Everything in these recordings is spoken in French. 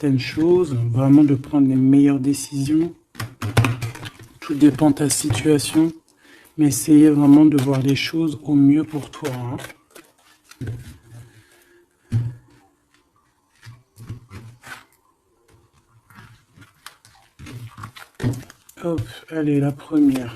certaines choses, vraiment de prendre les meilleures décisions. Tout dépend de ta situation, mais essayez vraiment de voir les choses au mieux pour toi, hein. Hop, allez, la première.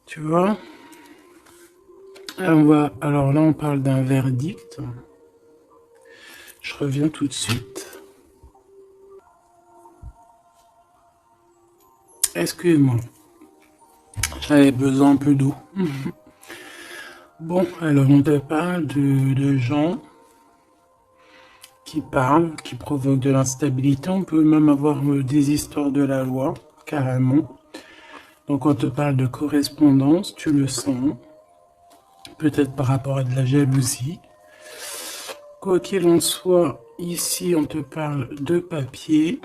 Tu vois? Alors là, on parle d'un verdict. Je reviens tout de suite. Excuse-moi. J'avais besoin un peu d'eau. Bon, alors on te parle de gens qui parlent, qui provoquent de l'instabilité. On peut même avoir des histoires de la loi, carrément. Donc on te parle de correspondance, tu le sens. Peut-être par rapport à de la jalousie. Quoi qu'il en soit, ici on te parle de papier,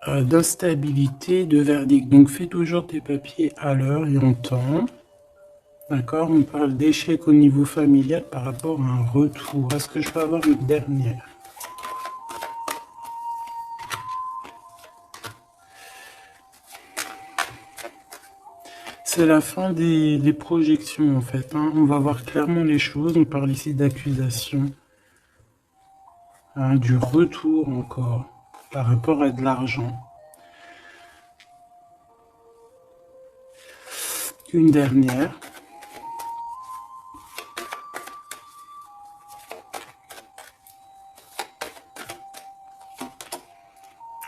d'instabilité, de verdict. Donc fais toujours tes papiers à l'heure et en temps. D'accord? On parle d'échec au niveau familial par rapport à un retour. Est-ce que je peux avoir une dernière? C'est la fin des projections en fait, hein. On va voir clairement les choses. On parle ici d'accusation, hein, du retour encore par rapport à de l'argent. Une dernière.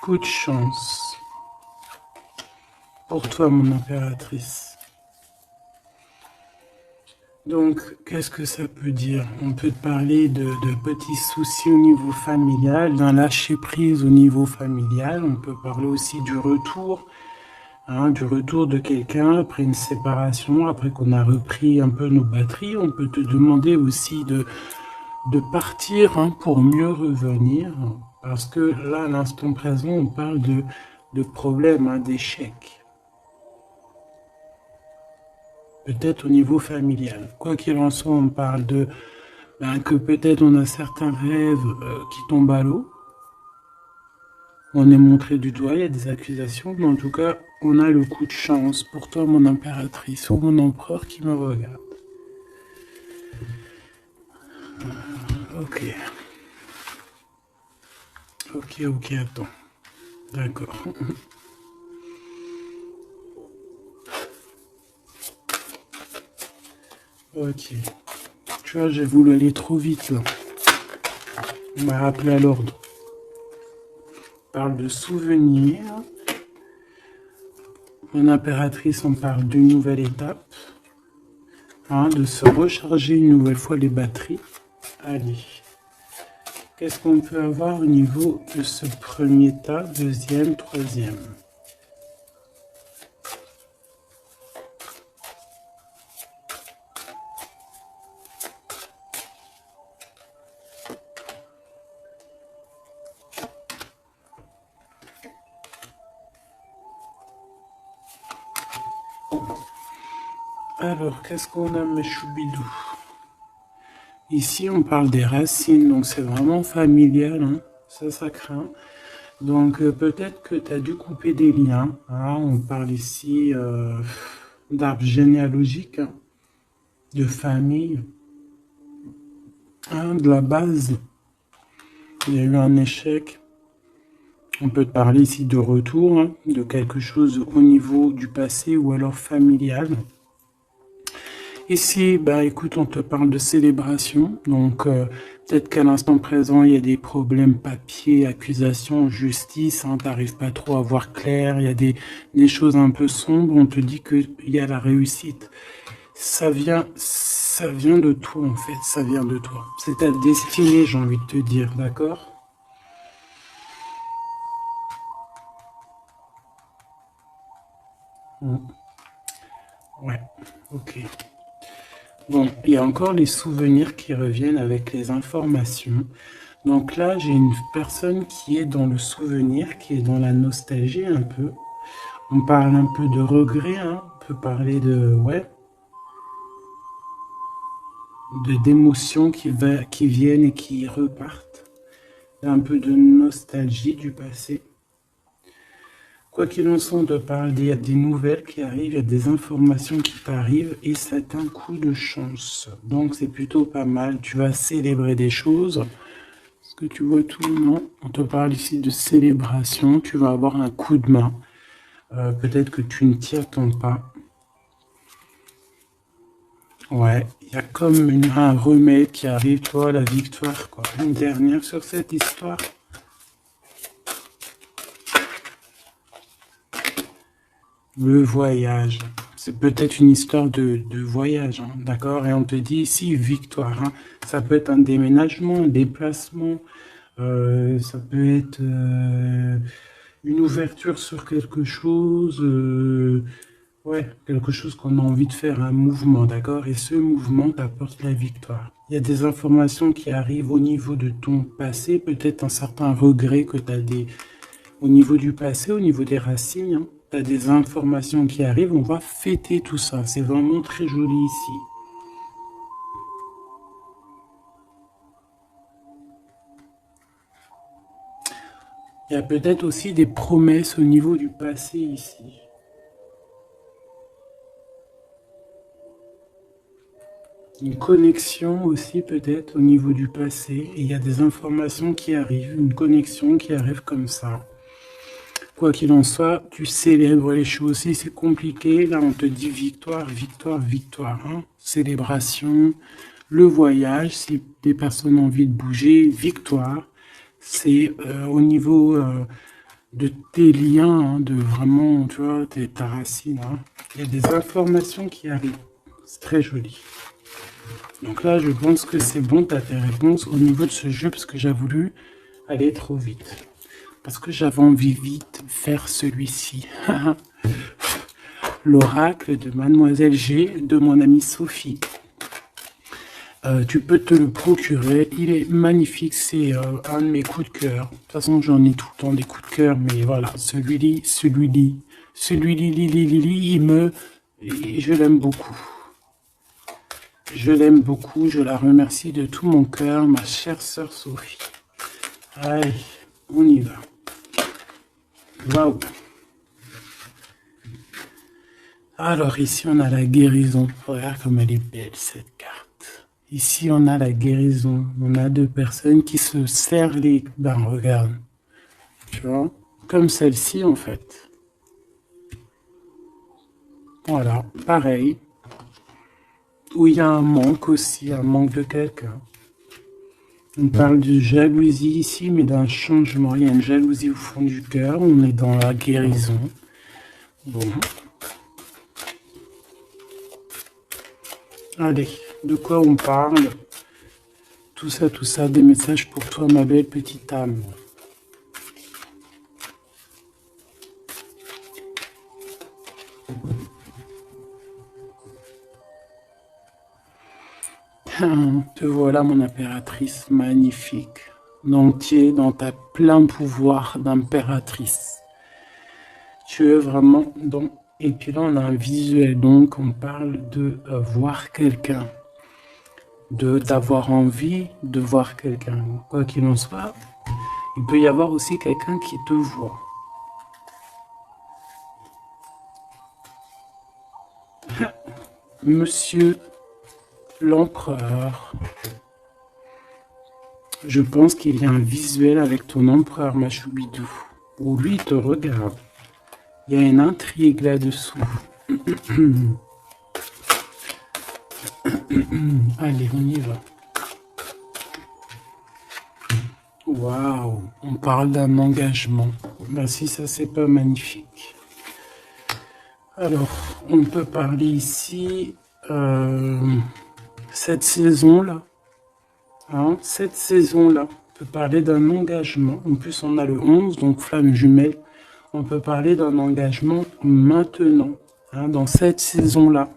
Coup de chance pour toi, mon impératrice. Donc, qu'est-ce que ça peut dire? On peut te parler de petits soucis au niveau familial, d'un lâcher-prise au niveau familial. On peut parler aussi du retour, hein, du retour de quelqu'un après une séparation, après qu'on a repris un peu nos batteries. On peut te demander aussi de partir, hein, pour mieux revenir. Parce que là, à l'instant présent, on parle de problèmes, hein, d'échecs. Peut-être au niveau familial. Quoi qu'il en soit, on parle de que peut-être on a certains rêves qui tombent à l'eau. On est montré du doigt, il y a des accusations, mais en tout cas, on a le coup de chance pour toi, mon impératrice, ou mon empereur qui me regarde. Ok. Ok, attends. D'accord. Ok. Tu vois, j'ai voulu aller trop vite là. On m'a rappelé à l'ordre. On parle de souvenirs. Mon impératrice, on parle d'une nouvelle étape. Hein, de se recharger une nouvelle fois les batteries. Allez. Qu'est-ce qu'on peut avoir au niveau de ce premier tas, deuxième, troisième? Alors, qu'est-ce qu'on a, mes choubidous? Ici, on parle des racines, donc c'est vraiment familial, hein. Ça craint. Donc, peut-être que tu as dû couper des liens, hein. On parle ici d'arbre généalogique, hein, de famille, hein, de la base. Il y a eu un échec. On peut te parler ici de retour, hein, de quelque chose au niveau du passé ou alors familial. Ici, bah écoute, on te parle de célébration, donc peut-être qu'à l'instant présent, il y a des problèmes papier, accusations, justice, hein, t'arrives pas trop à voir clair, il y a des choses un peu sombres, on te dit qu'il y a la réussite. Ça vient de toi en fait, ça vient de toi. C'est ta destinée, j'ai envie de te dire, d'accord? Ouais, ok. Bon, il y a encore les souvenirs qui reviennent avec les informations. Donc là, j'ai une personne qui est dans le souvenir, qui est dans la nostalgie un peu. On parle un peu de regret, hein. On peut parler de, ouais, d'émotions qui viennent et qui repartent. Un peu de nostalgie du passé. Quoi qu'il en soit, on te parle, il y a des nouvelles qui arrivent, il y a des informations qui t'arrivent et c'est un coup de chance. Donc c'est plutôt pas mal. Tu vas célébrer des choses. Est-ce que tu vois tout? Non. On te parle ici de célébration. Tu vas avoir un coup de main. Peut-être que tu ne t'y attends pas. Ouais, il y a comme un remède qui arrive, toi, la victoire, quoi. Une dernière sur cette histoire. Le voyage. C'est peut-être une histoire de voyage, hein, d'accord? Et on te dit ici victoire, hein. Ça peut être un déménagement, un déplacement, ça peut être une ouverture sur quelque chose, ouais, quelque chose qu'on a envie de faire, un mouvement, d'accord? Et ce mouvement t'apporte la victoire. Il y a des informations qui arrivent au niveau de ton passé, peut-être un certain regret que tu as au niveau du passé, au niveau des racines, hein. Tu as des informations qui arrivent, on va fêter tout ça. C'est vraiment très joli ici. Il y a peut-être aussi des promesses au niveau du passé ici. Une connexion aussi peut-être au niveau du passé. Et il y a des informations qui arrivent, une connexion qui arrive comme ça. Quoi qu'il en soit, tu célèbres les choses. Si c'est compliqué, là on te dit victoire, victoire, victoire, hein. Célébration, le voyage, si des personnes ont envie de bouger, victoire. C'est au niveau de tes liens, hein, de vraiment, tu vois, ta racine. Hein. Il y a des informations qui arrivent. C'est très joli. Donc là, je pense que c'est bon, tu as tes réponses au niveau de ce jeu, parce que j'ai voulu aller trop vite. Parce que j'avais envie vite de faire celui-ci. L'oracle de Mademoiselle G, de mon amie Sophie. Tu peux te le procurer, il est magnifique, c'est un de mes coups de cœur. De toute façon, j'en ai tout le temps des coups de cœur, mais voilà, celui-là, je l'aime beaucoup. Je l'aime beaucoup, je la remercie de tout mon cœur, ma chère sœur Sophie. Allez, on y va. Waouh. Alors ici, on a la guérison. Regarde comme elle est belle, cette carte. Ici, on a la guérison. On a deux personnes qui se serrent les... Ben, regarde. Tu vois? Comme celle-ci, en fait. Voilà, pareil. Où il y a un manque aussi, un manque de quelqu'un. On parle de jalousie ici, mais d'un changement. Il y a une jalousie au fond du cœur. On est dans la guérison. Bon. Allez, de quoi on parle? Tout ça, des messages pour toi, ma belle petite âme. Te voilà, mon impératrice magnifique, entier dans ta plein pouvoir d'impératrice. Tu es vraiment dans... Et puis là, on a un visuel, donc on parle de voir quelqu'un, d'avoir envie de voir quelqu'un. Quoi qu'il en soit, il peut y avoir aussi quelqu'un qui te voit. Monsieur l'empereur. Je pense qu'il y a un visuel avec ton empereur Machoubidou, où lui te regarde. Il y a une intrigue là-dessous. Allez, on y va. Waouh, on parle d'un engagement. Ben si ça c'est pas magnifique. Alors, on peut parler ici cette saison-là. Hein, cette saison-là, on peut parler d'un engagement. En plus, on a le 11, donc flamme jumelle. On peut parler d'un engagement maintenant, hein, dans cette saison-là.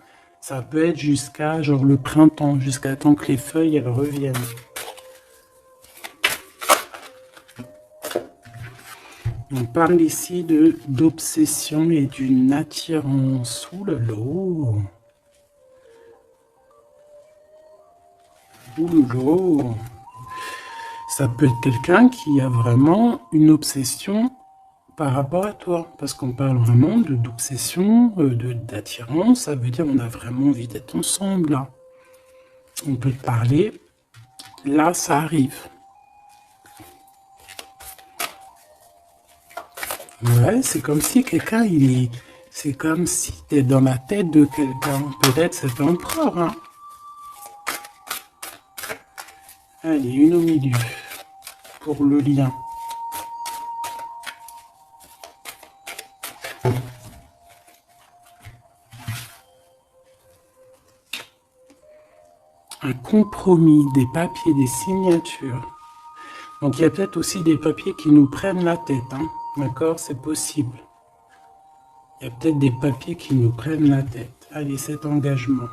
Ça peut être jusqu'à genre le printemps, jusqu'à temps que les feuilles elles reviennent. On parle ici d'obsession et d'une attirance. Ouh là là. Ouh là là. Ça peut être quelqu'un qui a vraiment une obsession par rapport à toi, parce qu'on parle vraiment d'obsession, d'attirance, ça veut dire on a vraiment envie d'être ensemble, là. On peut te parler, là ça arrive. Ouais, c'est comme si quelqu'un, c'est comme si t'es dans la tête de quelqu'un, peut-être cet empereur, hein. Allez, une au milieu, pour le lien. Un compromis, des papiers, des signatures. Donc il y a peut-être aussi des papiers qui nous prennent la tête, hein. D'accord, c'est possible. Il y a peut-être des papiers qui nous prennent la tête. Allez, cet engagement.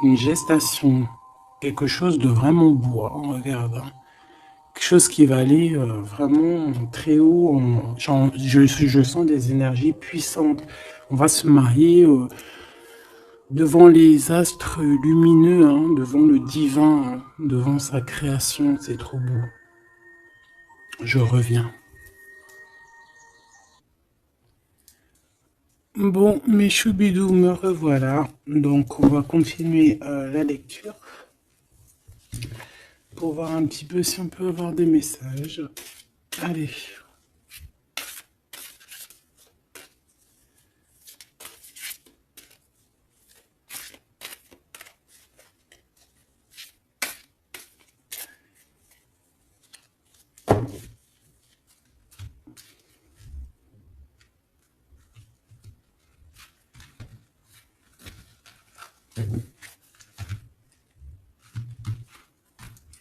Une gestation. Quelque chose de vraiment beau, hein, regarde. Hein. Quelque chose qui va aller vraiment très haut. Je sens des énergies puissantes. On va se marier devant les astres lumineux, hein, devant le divin, hein, devant sa création. C'est trop beau. Je reviens. Bon, mes choubidous, me revoilà. Donc, on va continuer la lecture pour voir un petit peu si on peut avoir des messages. Allez.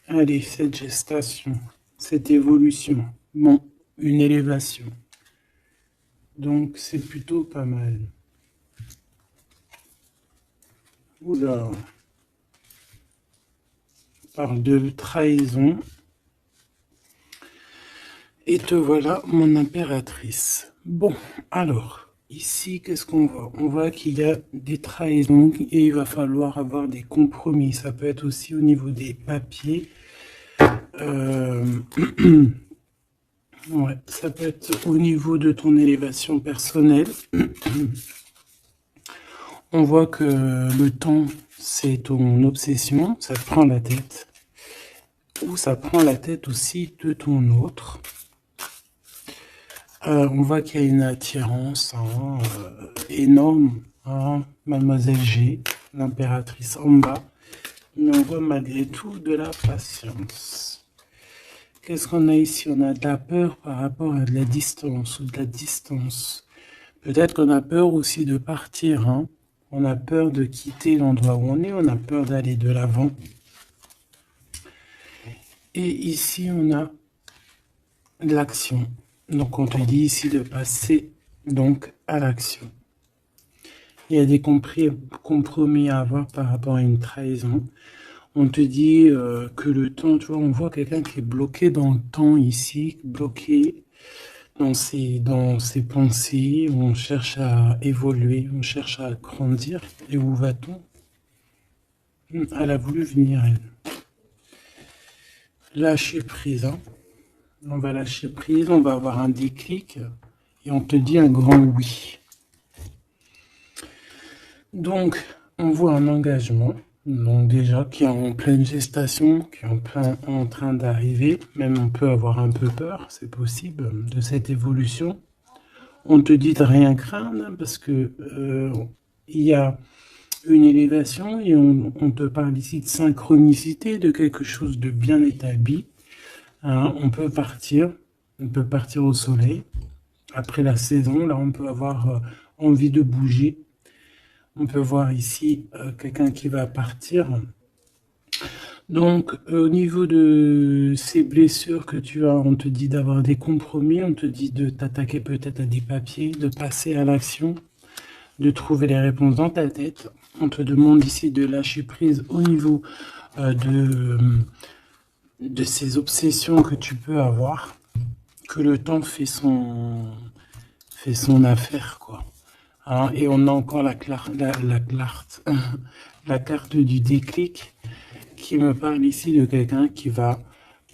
Allez, cette gestation, cette évolution, bon, une élévation. Donc, c'est plutôt pas mal. Oula. On parle de trahison. Et te voilà, mon impératrice. Bon, alors, ici, qu'est-ce qu'on voit? On voit qu'il y a des trahisons et il va falloir avoir des compromis. Ça peut être aussi au niveau des papiers. Ouais, ça peut être au niveau de ton élévation personnelle. On voit que le temps, c'est ton obsession, ça te prend la tête. Ou ça prend la tête aussi de ton autre. On voit qu'il y a une attirance hein, énorme. Hein, Mademoiselle G, l'impératrice en bas. Mais on voit malgré tout de la patience. Qu'est-ce qu'on a ici? On a de la peur par rapport à de la distance ou de la distance. Peut-être qu'on a peur aussi de partir. Hein. On a peur de quitter l'endroit où on est. On a peur d'aller de l'avant. Et ici, on a de l'action. Donc, on te dit ici de passer donc à l'action. Il y a des compromis à avoir par rapport à une trahison. On te dit que le temps, tu vois, on voit quelqu'un qui est bloqué dans le temps ici, bloqué dans ses pensées, on cherche à évoluer, on cherche à grandir. Et où va-t-on? Elle a voulu venir, elle. Lâcher prise, hein. On va lâcher prise, on va avoir un déclic et on te dit un grand oui. Donc, on voit un engagement, donc déjà qui est en pleine gestation, qui est en train d'arriver. Même on peut avoir un peu peur, c'est possible, de cette évolution. On te dit de rien craindre parce que il y a une élévation et on te parle ici de synchronicité, de quelque chose de bien établi. Hein, on peut partir au soleil. Après la saison, là, on peut avoir envie de bouger. On peut voir ici quelqu'un qui va partir. Donc, au niveau de ces blessures que tu as, on te dit d'avoir des compromis, on te dit de t'attaquer peut-être à des papiers, de passer à l'action, de trouver les réponses dans ta tête. On te demande ici de lâcher prise au niveau de ces obsessions que tu peux avoir, que le temps fait son affaire, quoi. Hein, et on a encore la carte du déclic qui me parle ici de quelqu'un qui va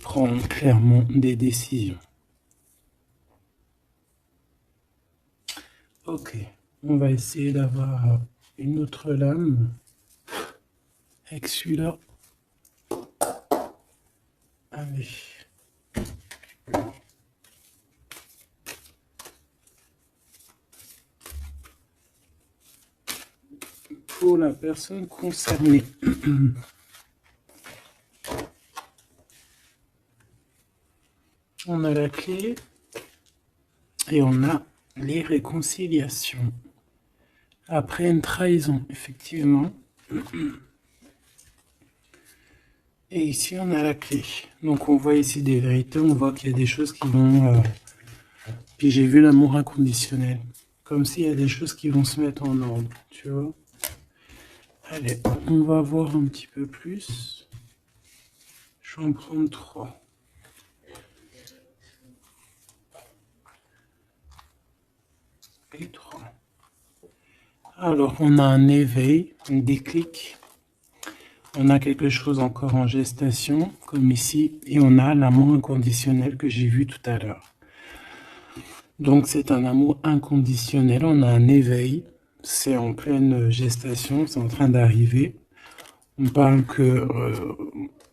prendre clairement des décisions. Ok, on va essayer d'avoir une autre lame avec celui-là. Allez. Pour la personne concernée. On a la clé et on a les réconciliations. Après une trahison, effectivement. Et ici, on a la clé. Donc, on voit ici des vérités, on voit qu'il y a des choses qui vont... Puis j'ai vu l'amour inconditionnel. Comme s'il y a des choses qui vont se mettre en ordre, tu vois. Allez, on va voir un petit peu plus. Je vais en prendre 3. Et 3. Alors, on a un éveil, un déclic. On a quelque chose encore en gestation, comme ici. Et on a l'amour inconditionnel que j'ai vu tout à l'heure. Donc, c'est un amour inconditionnel. On a un éveil. C'est en pleine gestation, c'est en train d'arriver. On parle que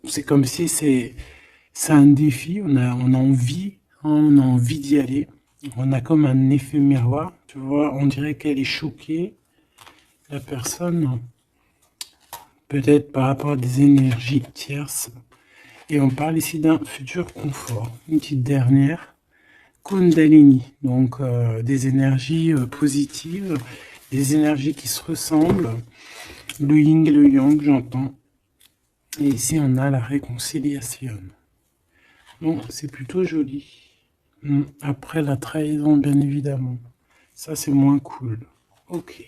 c'est comme si c'est un défi, on a envie d'y aller. On a comme un effet miroir, tu vois, on dirait qu'elle est choquée, la personne, peut-être par rapport à des énergies tierces. Et on parle ici d'un futur confort. Une petite dernière, Kundalini, donc des énergies positives, des énergies qui se ressemblent, le yin et le yang, j'entends. Et ici, on a la réconciliation. Bon, c'est plutôt joli. Après la trahison, bien évidemment. Ça, c'est moins cool. Ok.